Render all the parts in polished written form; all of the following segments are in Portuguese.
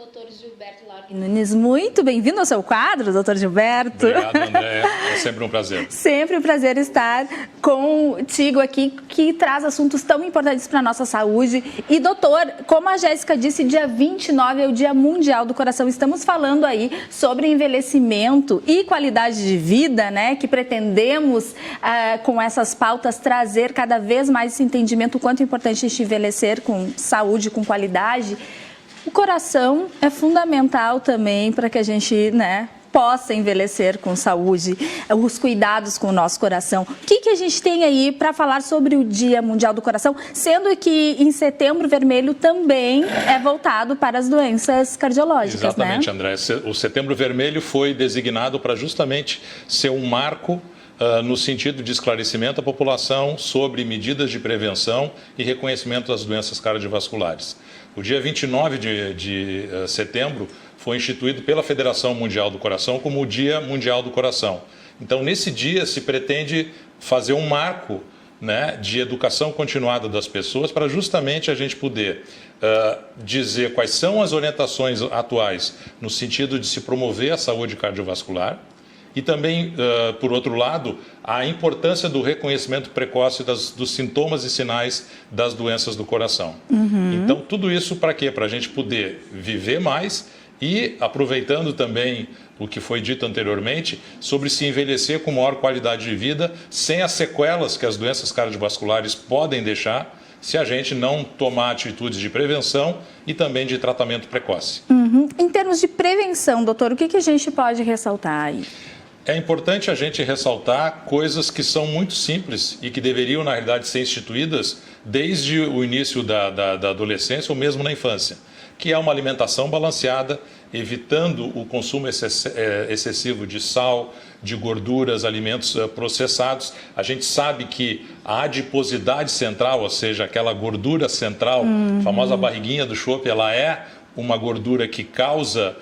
Dr. Gilberto Largue Nunes. Muito bem-vindo ao seu quadro, Dr. Gilberto. Obrigado, André. É sempre um prazer. Sempre um prazer estar contigo aqui, que traz assuntos tão importantes para a nossa saúde. E, doutor, como a Jéssica disse, dia 29 é o Dia Mundial do Coração. Estamos falando aí sobre envelhecimento e qualidade de vida, né? Que pretendemos, com essas pautas, trazer cada vez mais esse entendimento o quanto é importante a gente envelhecer com saúde, com qualidade. O coração é fundamental também para que a gente, né, possa envelhecer com saúde, os cuidados com o nosso coração. O que a gente tem aí para falar sobre o Dia Mundial do Coração, sendo que em Setembro Vermelho também é voltado para as doenças cardiológicas, Exatamente, né? André. O Setembro Vermelho foi designado para justamente ser um marco no sentido de esclarecimento à população sobre medidas de prevenção e reconhecimento das doenças cardiovasculares. O dia 29 de setembro foi instituído pela Federação Mundial do Coração como o Dia Mundial do Coração. Então, nesse dia, se pretende fazer um marco, né, de educação continuada das pessoas para justamente a gente poder dizer quais são as orientações atuais no sentido de se promover a saúde cardiovascular. E também, por outro lado, a importância do reconhecimento precoce dos sintomas e sinais das doenças do coração. Então, tudo isso para quê? Para a gente poder viver mais e, aproveitando também o que foi dito anteriormente, sobre se envelhecer com maior qualidade de vida, sem as sequelas que as doenças cardiovasculares podem deixar, se a gente não tomar atitudes de prevenção e também de tratamento precoce. Em termos de prevenção, doutor, o que a gente pode ressaltar aí? É importante a gente ressaltar coisas que são muito simples e que deveriam, na realidade, ser instituídas desde o início da adolescência ou mesmo na infância, que é uma alimentação balanceada, evitando o consumo excessivo de sal, de gorduras, alimentos processados. A gente sabe que a adiposidade central, ou seja, aquela gordura central, a famosa barriguinha do chope, ela é uma gordura que causa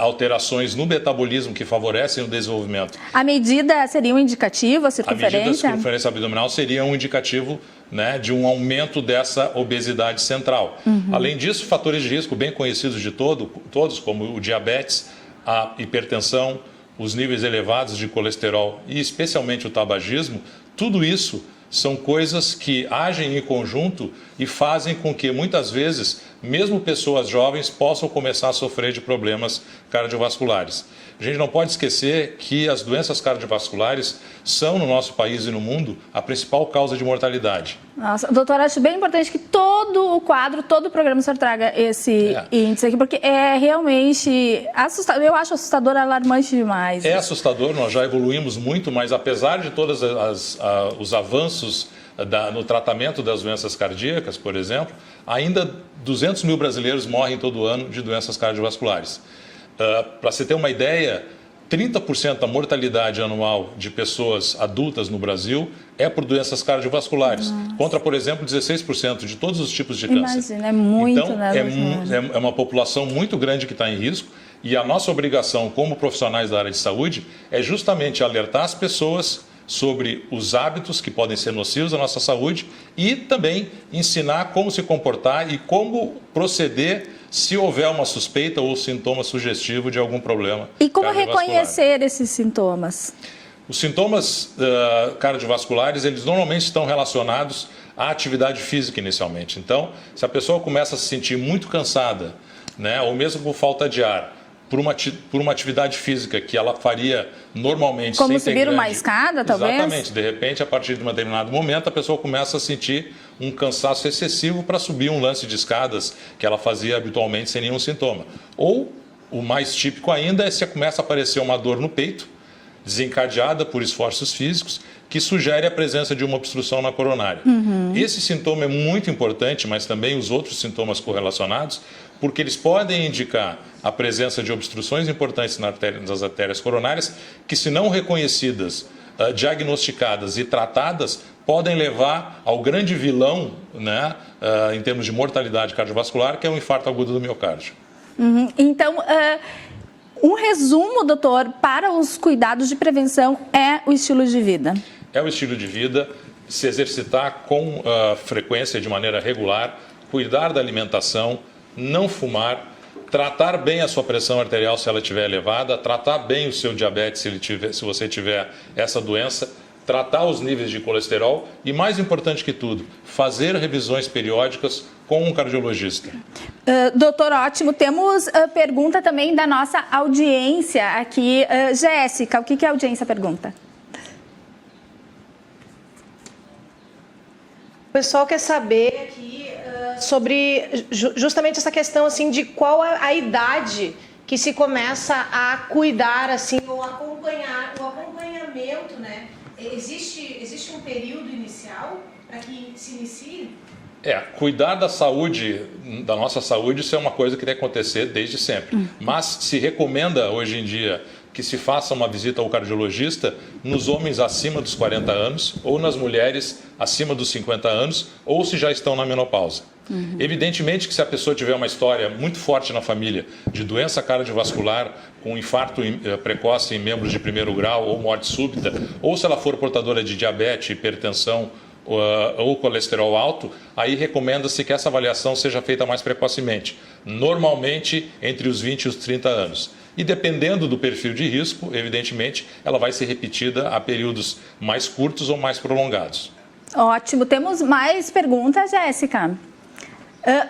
alterações no metabolismo que favorecem o desenvolvimento. A medida seria um indicativo, a circunferência? A medida da circunferência abdominal seria um indicativo, né, de um aumento dessa obesidade central. Além disso, fatores de risco bem conhecidos de todos, como o diabetes, a hipertensão, os níveis elevados de colesterol e especialmente o tabagismo, tudo isso são coisas que agem em conjunto e fazem com que, muitas vezes, mesmo pessoas jovens possam começar a sofrer de problemas cardiovasculares. A gente não pode esquecer que as doenças cardiovasculares são, no nosso país e no mundo, a principal causa de mortalidade. Nossa, doutor, acho bem importante que todo o quadro, todo o programa o senhor traga esse índice aqui, porque é realmente assustador. Eu acho assustador, alarmante demais. É assustador, nós já evoluímos muito, mas apesar de todos os avanços no tratamento das doenças cardíacas, por exemplo, ainda 200 mil brasileiros morrem todo ano de doenças cardiovasculares. Para você ter uma ideia, 30% da mortalidade anual de pessoas adultas no Brasil é por doenças cardiovasculares, contra, por exemplo, 16% de todos os tipos de câncer. Imagina, é muito, então, né, é uma população muito grande que está em risco e a nossa obrigação como profissionais da área de saúde é justamente alertar as pessoas sobre os hábitos que podem ser nocivos à nossa saúde e também ensinar como se comportar e como proceder se houver uma suspeita ou sintoma sugestivo de algum problema. E como reconhecer esses sintomas? Os sintomas cardiovasculares, eles normalmente estão relacionados à atividade física inicialmente. Então, se a pessoa começa a se sentir muito cansada, né, ou mesmo com falta de ar, por uma atividade física que ela faria normalmente como sem subir ter uma escada, talvez? Exatamente. De repente, a partir de um determinado momento, a pessoa começa a sentir um cansaço excessivo para subir um lance de escadas que ela fazia habitualmente sem nenhum sintoma. Ou, o mais típico ainda, é se começa a aparecer uma dor no peito, desencadeada por esforços físicos, que sugere a presença de uma obstrução na coronária. Esse sintoma é muito importante, mas também os outros sintomas correlacionados, porque eles podem indicar a presença de obstruções importantes nas artérias coronárias, que, se não reconhecidas, diagnosticadas e tratadas, podem levar ao grande vilão, né, em termos de mortalidade cardiovascular, que é o infarto agudo do miocárdio. Então, um resumo, doutor, para os cuidados de prevenção é o estilo de vida. É o estilo de vida, se exercitar com frequência, de maneira regular, cuidar da alimentação, não fumar, tratar bem a sua pressão arterial se ela estiver elevada, tratar bem o seu diabetes se você tiver essa doença, tratar os níveis de colesterol e, mais importante que tudo, fazer revisões periódicas com um cardiologista. Doutor, ótimo. Temos pergunta também da nossa audiência aqui. Jéssica, o que a audiência pergunta? O pessoal quer saber aqui sobre justamente essa questão assim, de qual a idade que se começa a cuidar, assim, ou acompanhar, o acompanhamento, né? Existe um período inicial para que se inicie? Cuidar da saúde, da nossa saúde, isso é uma coisa que tem que acontecer desde sempre. Mas se recomenda hoje em dia que se faça uma visita ao cardiologista nos homens acima dos 40 anos ou nas mulheres acima dos 50 anos ou se já estão na menopausa. Evidentemente que se a pessoa tiver uma história muito forte na família de doença cardiovascular, com infarto precoce em membros de primeiro grau ou morte súbita, ou se ela for portadora de diabetes, hipertensão ou colesterol alto, aí recomenda-se que essa avaliação seja feita mais precocemente, normalmente entre os 20 e os 30 anos. E dependendo do perfil de risco, evidentemente, ela vai ser repetida a períodos mais curtos ou mais prolongados. Ótimo. Temos mais perguntas, Jéssica?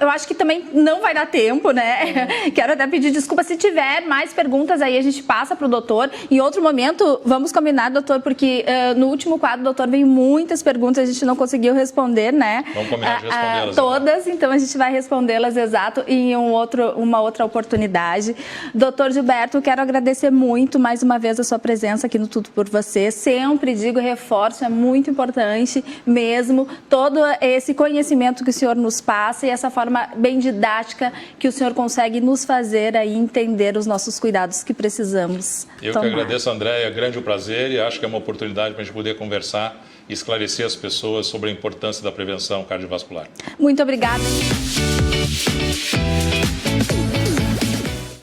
Eu acho que também não vai dar tempo, né? Quero até pedir desculpa. Se tiver mais perguntas aí, a gente passa para o doutor. Em outro momento, vamos combinar, doutor, porque no último quadro, doutor, veio muitas perguntas, a gente não conseguiu responder, né? Vamos combinar de respondê-las. Todas, então a gente vai respondê-las, exato, em uma outra oportunidade. Doutor Gilberto, quero agradecer muito mais uma vez a sua presença aqui no Tudo por Você. Sempre digo, reforço, é muito importante mesmo todo esse conhecimento que o senhor nos passa e essa forma bem didática que o senhor consegue nos fazer aí entender os nossos cuidados que precisamos Eu tomar. que agradeço, Andréia, é grande o prazer e acho que é uma oportunidade para a gente poder conversar e esclarecer as pessoas sobre a importância da prevenção cardiovascular. Muito obrigada.